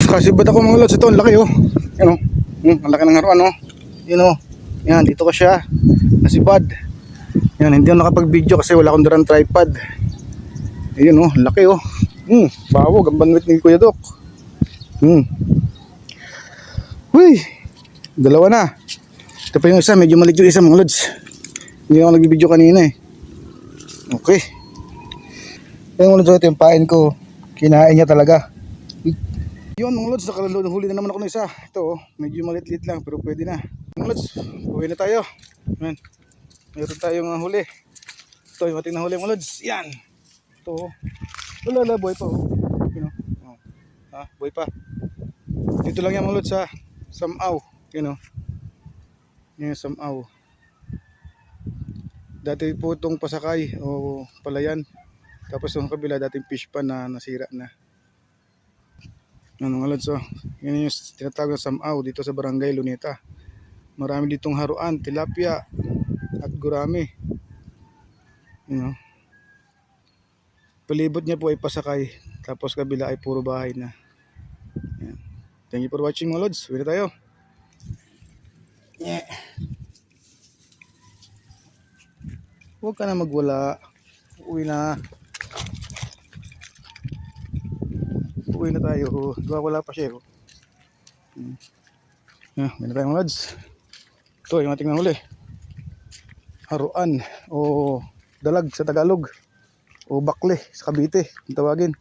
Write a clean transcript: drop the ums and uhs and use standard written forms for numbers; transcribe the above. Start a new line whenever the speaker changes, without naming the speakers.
Kasibad ako mga lods. Ito, ang laki oh. Yan oh. Ang laki ng haruan oh. Yan oh. Yan, dito ko siya. Nasibad. Yan, hindi ako nakapag-video kasi wala akong darang tripod. Ayun oh, laki oh. Bawog, ang banwit ni Kuya Doc. Uy, dalawa na. Ito pa yung isa, medyo maliit yung isa mga lods. Hindi ako nag-video kanina eh. Okay. Yung mga lods, ito yung pain ko. Kinain niya talaga. Yun mga lods, nakalahuli na naman ako ng isa. Ito oh, medyo maliit-liit lang pero pwede na. Mga lods, uwi na tayo. Ayan. Mayroon tayong huli. Ito yung ating nahuli mga lods. Yan. Ito oh. Wala, buhay pa oh. You know? Oh. Buhay pa. Dito lang yan mga lods sa Samaw. You know? Yan Samaw. Dati po itong pasakay o palayan. Tapos yung kabila dating fish pan na nasira na. Ano mga lods oh. Yan yung tinatawag na Samaw dito sa Barangay Luneta. Marami ditong haruan, tilapia at gurami. You know? Palibot niya po ay pasakay. Tapos kabila ay puro bahay na. Yan. Thank you for watching mga lods. Uwi na tayo. Yeah. Huwag ka na magwala. Uwi na. Uwi na tayo. Wala pa siya. Uwi na tayo mga lods. Ito yung ating nahuli. Haruan o dalag sa Tagalog. O bakle sa Cavite. Ang tawagin.